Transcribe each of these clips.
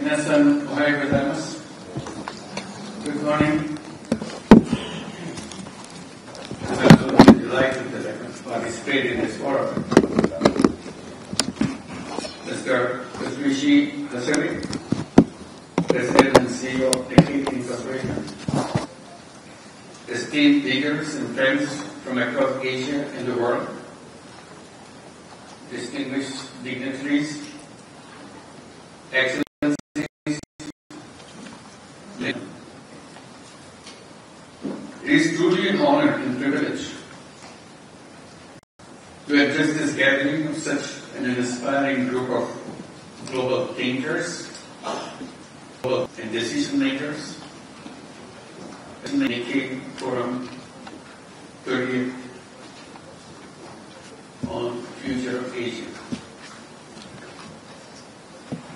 Minasan, ohayou gozaimasu. Good morning. I'm absolutely delighted that I can participate in this forum. Mr. Katsushi Hasari, President and CEO of Nikkei Incorporation, esteemed leaders and friends from across Asia and the world, distinguished dignitaries, excellencies, it is truly an honor and privilege to address this gathering of such an inspiring group of global thinkers and decision makers in the Nikkei Forum 30th on Future of Asia.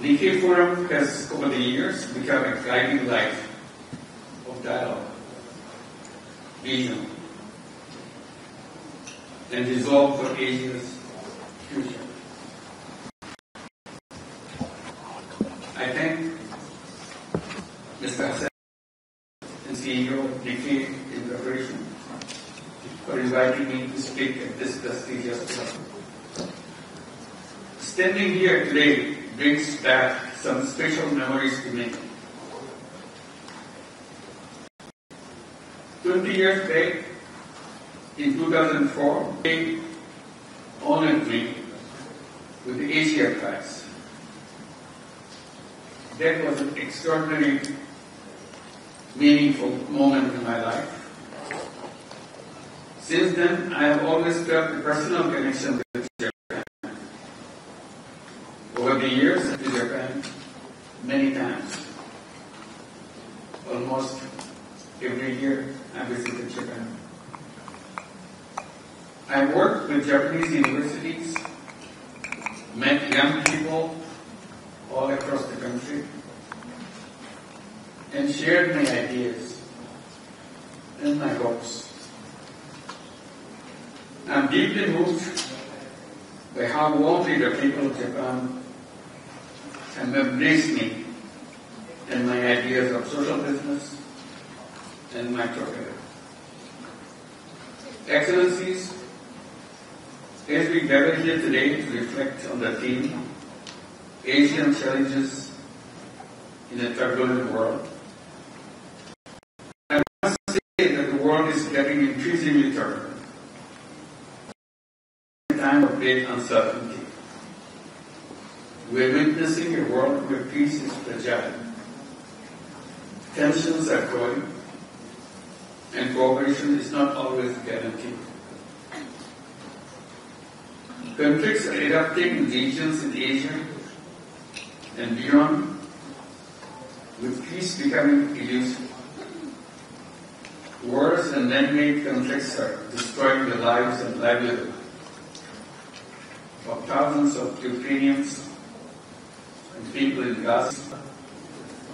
Nikkei Forum has over the years become a guiding light of dialogue, vision, and resolve for Asia's future. I thank Mr. Hassan, CEO of Nikkei Incorporation, for inviting me to speak at this prestigious club. Standing here today brings back some special memories to me. 20 years back, in 2004, they honored me with the Asia Prize. That was an extraordinary, meaningful moment in my life. Since then, I have always felt a personal connection with Japan. Over the years, I've been to Japan many times. Almost every year, I visited Japan. I worked with Japanese universities, met young people all across the country, and shared my ideas and my hopes. I'm deeply moved by how warmly the people of Japan have embraced me and my ideas of social business and my career. Excellencies, as we gather here today to reflect on the theme, Asian Challenges in a Turbulent World, I must say that the world is getting increasingly turbulent. In a time of great uncertainty, we are witnessing a world where peace is fragile, tensions are growing, and cooperation is not always guaranteed. Conflicts are erupting in regions in Asia and beyond, with peace becoming elusive. Wars and man-made conflicts are destroying the lives and livelihood of thousands of Ukrainians and people in Gaza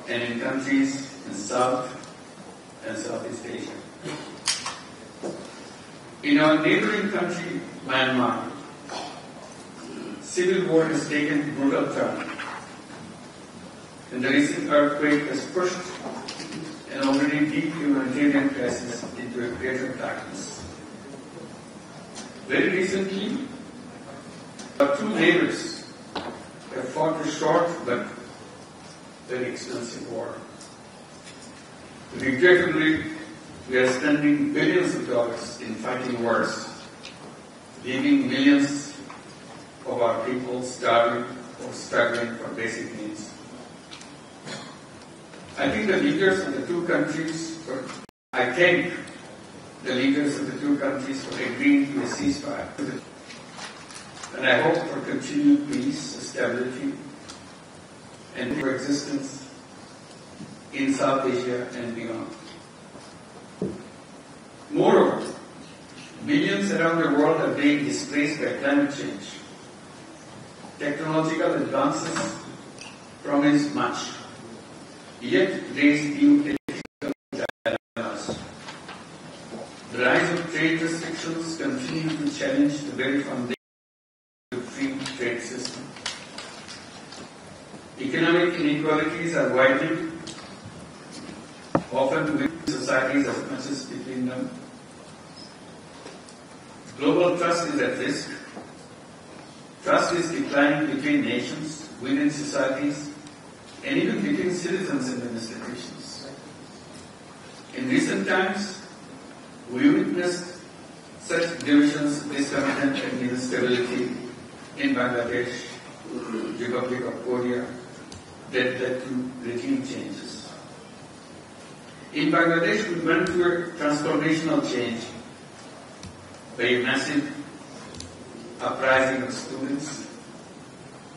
and in countries in South and Southeast Asia. In our neighboring country, Myanmar, civil war has taken a brutal turn, and the recent earthquake has pushed an already deep humanitarian crisis into a greater darkness. Very recently, our two neighbors have fought a short but very expensive war. Regrettably, we are spending billions of dollars in fighting wars, leaving millions of our people starving or struggling for basic needs. I thank the leaders of the two countries for agreeing to a ceasefire, and I hope for continued peace, stability, and coexistence in South Asia and beyond. Moreover, millions around the world are being displaced by climate change. Technological advances promise much, yet raise new ethical dilemmas. The rise of trade restrictions continue to challenge the very foundation of the free trade system. Economic inequality inequalities are widening, often within societies as much as between them. Global trust is at risk. Trust is declining between nations, within societies, and even between citizens and institutions. In recent times, we witnessed such divisions, discontent, and instability in Bangladesh, Republic of Korea, that led to regime changes. In Bangladesh, we went through a transformational change by a massive uprising of students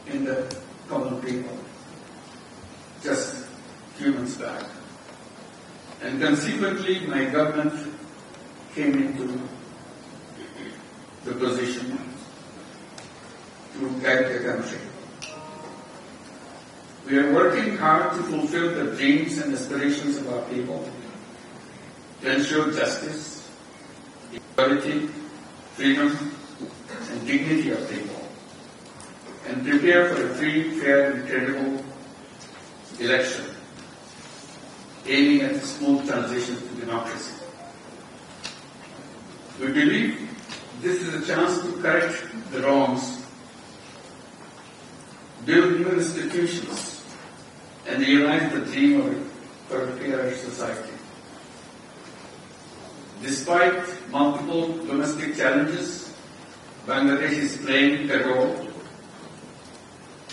in the common people, just few months back. And consequently, my government came into the position to guide the country. We are working hard to fulfill the dreams and aspirations of our people, to ensure justice, equality, freedom, and dignity of people, and prepare for a free, fair, and credible election, aiming at a smooth transition to democracy. We believe this is a chance to correct the wrongs, build new institutions, and realize the dream of a fairer society. Despite multiple domestic challenges, Bangladesh is playing a role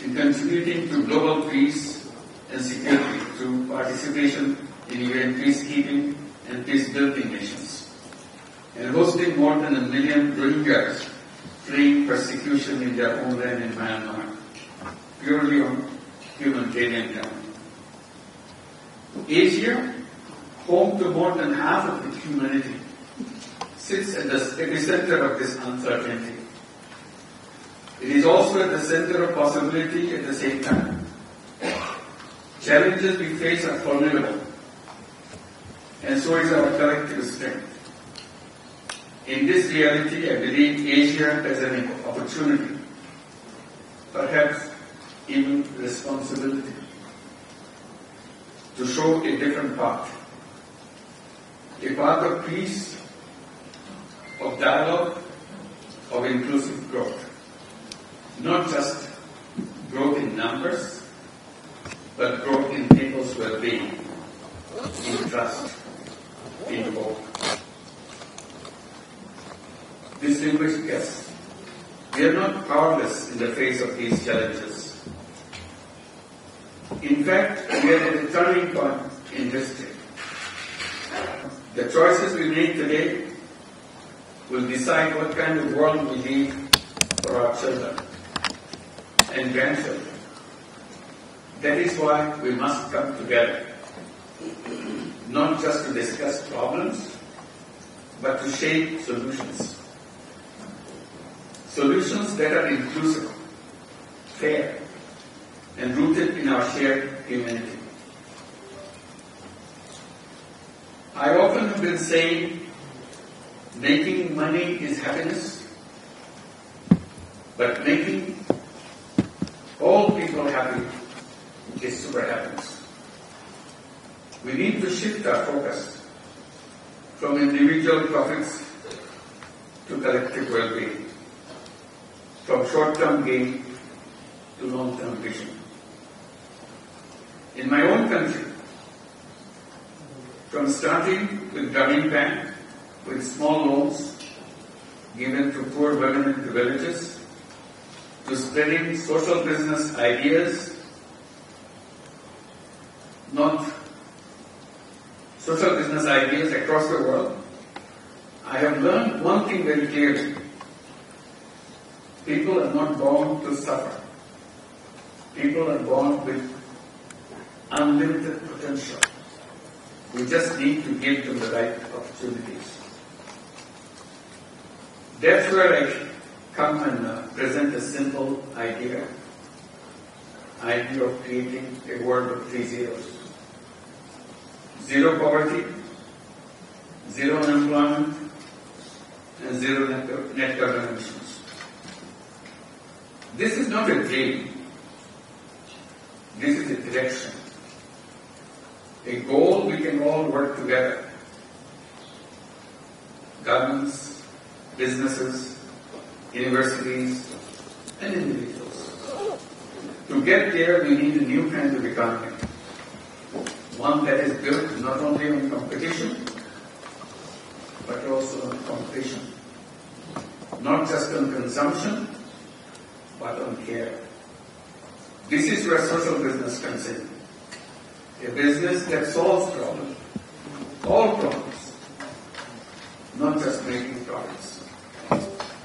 in contributing to global peace and security through participation in UN peacekeeping and peace-building missions, and hosting more than 1 million Rohingyas fleeing persecution in their homeland in Myanmar, purely on humanitarian ground. Asia, home to more than half of the humanity, sits at the epicenter of this uncertainty. It is also at the center of possibility at the same time. Challenges we face are formidable, and so is our collective strength. In this reality, I believe Asia has an opportunity, perhaps even responsibility, to show a different path. A path of peace, of dialogue, of inclusive growth. Not just growth in numbers, but growth in people's well-being, in trust, in hope. Distinguished guests, we are not powerless in the face of these challenges. In fact, we are at a turning point in history. The choices we make today will decide what kind of world we leave for our children and grandchildren. That is why we must come together, not just to discuss problems, but to shape solutions. Solutions that are inclusive, fair, and rooted in our shared humanity. I often have been saying, making money is happiness, but making all people happy is super happiness. We need to shift our focus from individual profits to collective well-being, from short-term gain to long-term vision. In my own country, from starting with Grameen Bank, with small loans given to poor women in the villages, to spreading social business ideas, social business ideas across the world, I have learned one thing very clearly. People are not born to suffer. People are born with unlimited potential. We just need to give them the right opportunities. That's where I come and present a simple idea of creating a world of 3 zeros. Zero poverty, zero unemployment, and zero net carbon emissions. This is not a dream. this is the direction. A goal we can all work together. Governments, businesses, universities, and individuals. To get there, we need a new kind of economy. One that is built not only on competition, but also on competition. Not just on consumption, but on care. This is where social business comes in. A business that solves problems, all problems, not just making profits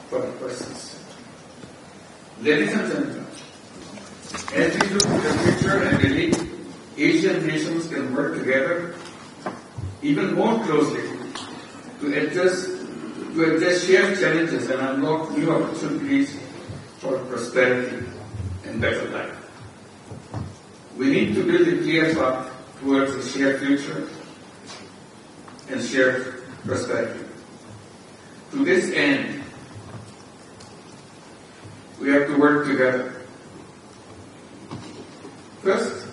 for the persons. Ladies and gentlemen, as we look to the future and believe Asian nations can work together even more closely to address shared challenges and unlock new opportunities for prosperity and better life. We need to build a clear path towards a shared future and shared prosperity. To this end, we have to work together. First,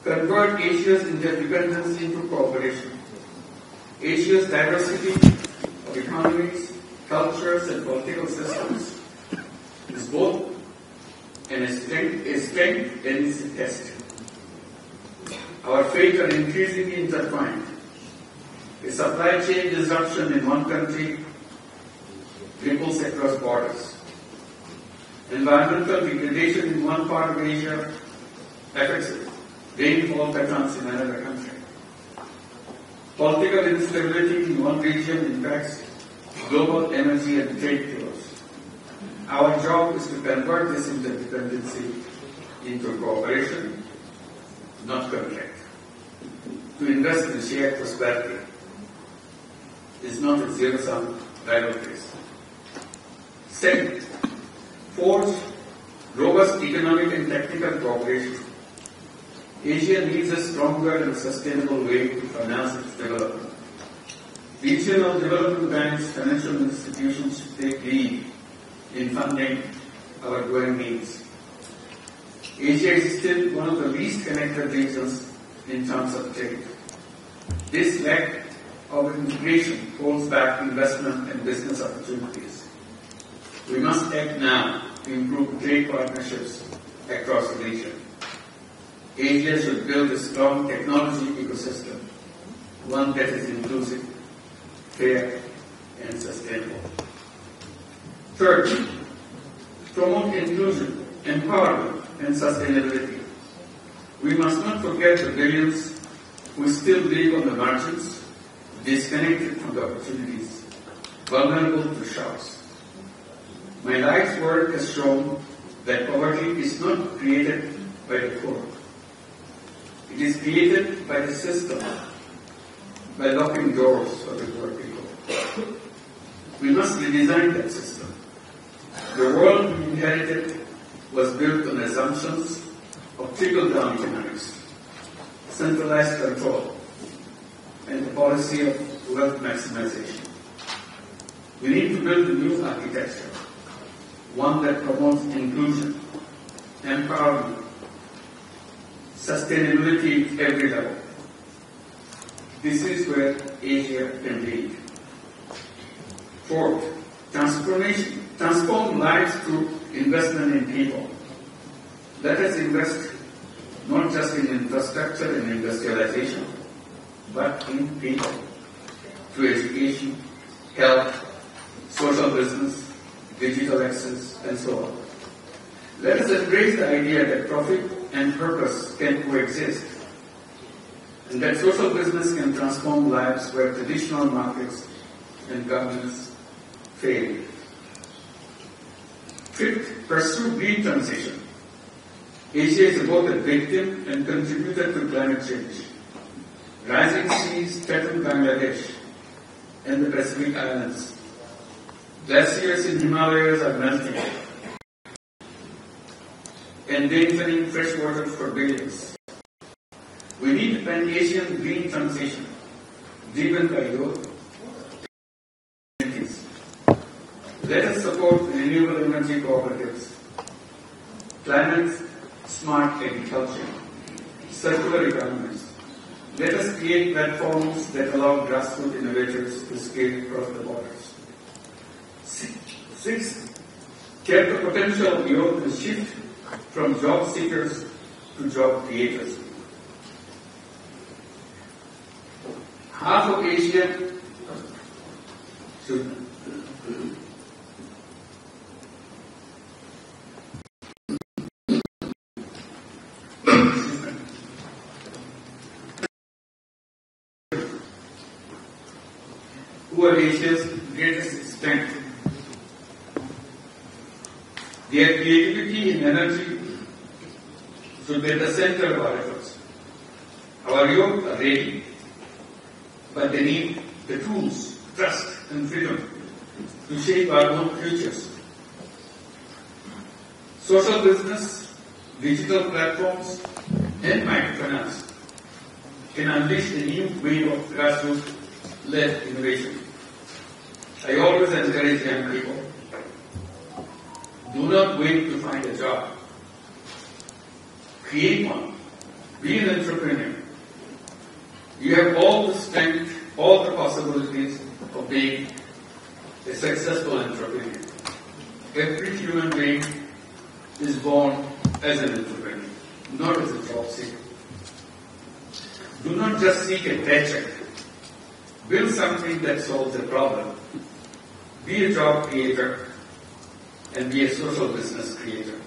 convert Asia's interdependence into cooperation. Asia's diversity of economies, cultures, and political systems is both a strength and is a test. Our fates are increasingly intertwined. A supply chain disruption in one country ripples across borders. Environmental degradation in one part of Asia affects rainfall patterns in another country. Political instability in one region impacts global energy and trade flows. Our job is to convert this interdependency into cooperation, not conflict. To invest in shared prosperity is not a zero-sum rivalries. Second, forge robust economic and technical cooperation. Asia needs a stronger and sustainable way to finance its development. Regional development banks, financial institutions should take lead in funding our growing needs. Asia is still one of the least connected regions in terms of trade. This lack of integration holds back investment and business opportunities. We must act now to improve trade partnerships across the region. Asia should build a strong technology ecosystem, one that is inclusive, fair, and sustainable. Third, promote inclusion, empowerment, and sustainability. We must not forget the billions who still live on the margins, disconnected from the opportunities, vulnerable to shocks. My life's work has shown that poverty is not created by the poor. It is created by the system, by locking doors for the poor people. We must redesign that system. The world we inherited was built on assumptions of trickle-down economics, centralized control, and the policy of wealth maximization. We need to build a new architecture, one that promotes inclusion, empowerment, sustainability at every level. This is where Asia can lead. Fourth, transform lives through investment in people. Let us invest not just in infrastructure and industrialization, but in people, through education, health, social business, digital access, and so on. Let us embrace the idea that profit and purpose can coexist, and that social business can transform lives where traditional markets and governments fail. Fifth, pursue green transition. Asia is both a victim and contributor to climate change. Rising seas threaten Bangladesh and the Pacific Islands. Glaciers in Himalayas are melting, endangering fresh water for billions. We need a pan-Asian green transition driven by youth. Let us support renewable energy cooperatives, climate smart agriculture, circular economies. Let us create platforms that allow grassroots innovators to scale across the borders. Six, tap the potential of youth to shift from job seekers to job creators. Half of Asia should who are Asia's greatest strength. Their creativity and energy should be at the center of our efforts. Our youth are ready, but they need the tools, trust and freedom to shape our own futures. Social business, digital platforms and microfinance can unleash a new wave of grassroots-led innovation. I always encourage young people, do not wait to find a job. Create one. Be an entrepreneur. You have all the strength, all the possibilities of being a successful entrepreneur. Every human being is born as an entrepreneur, not as a job seeker. Do not just seek a paycheck. Build something that solves a problem. Be a job creator and be a social business creator.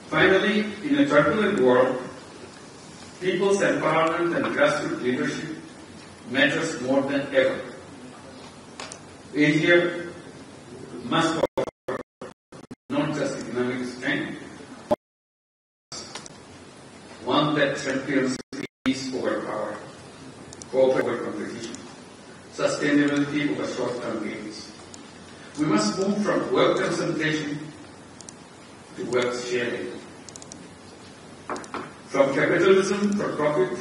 Finally, in a turbulent world, people's empowerment and grassroots leadership matters more than ever. Asia must offer not just economic strength, one that champions peace over power, cooperation over competition, sustainability over short-term gains. We must move from wealth concentration to wealth sharing, from capitalism for profit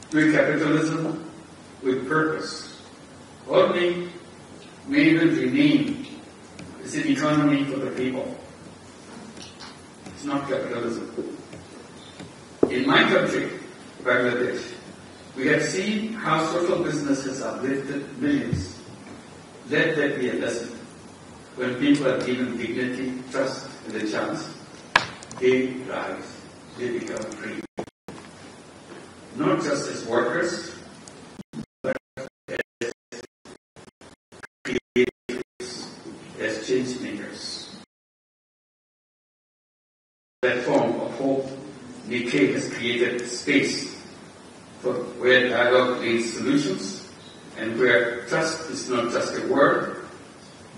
to a capitalism with purpose, or may even rename as an economy for the people. It's not capitalism. In my country, Bangladesh, we have seen how social business has uplifted millions. Let that be a lesson. When people are given dignity, trust, and a chance, they rise, they become free. Not just as workers, but as creators, as change makers. Platform of hope, Nikkei has created space for where dialogue leads solutions, and where trust is not just a word,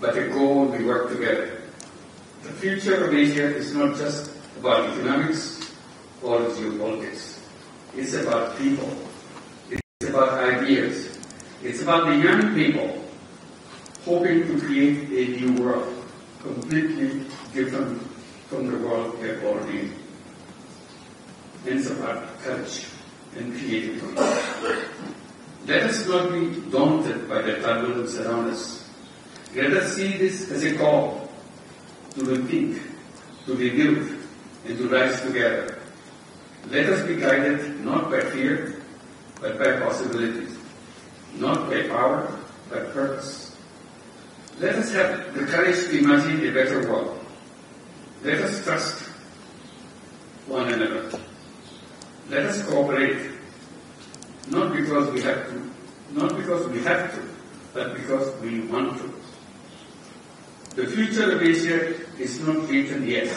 but a goal we work together. The future of Asia is not just about economics or geopolitics. It's about people. It's about ideas. It's about the young people hoping to create a new world, completely different from the world we are already in. And it's about courage and creativity. Let us not be daunted by the turbulence around us. Let us see this as a call to rethink, to rebuild, and to rise together. Let us be guided not by fear, but by possibilities. Not by power, but purpose. Let us have the courage to imagine a better world. Let us trust one another. Let us cooperate, not because we have to, but because we want to. The future of Asia is not written yet.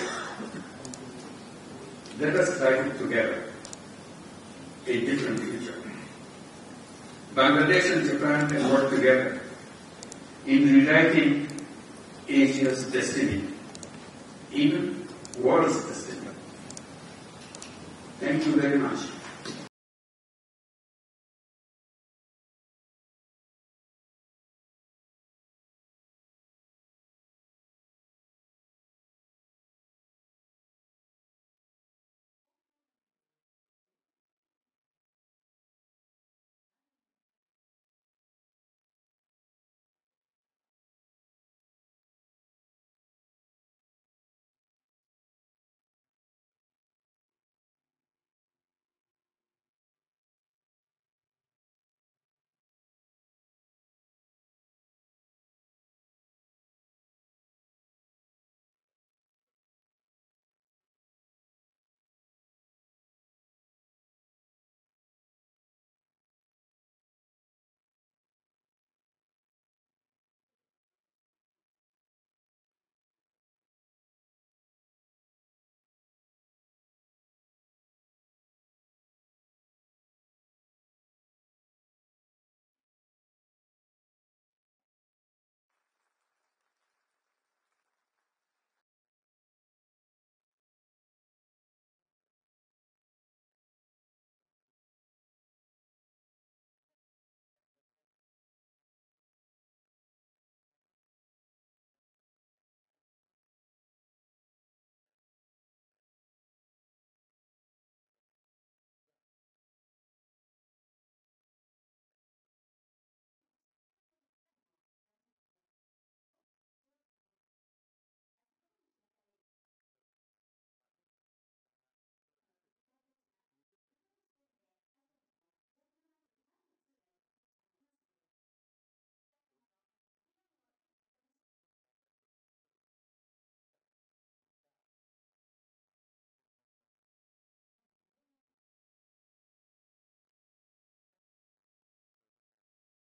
Let us write it together. A different future. Bangladesh and Japan can work together in rewriting Asia's destiny, even world's destiny. Thank you very much.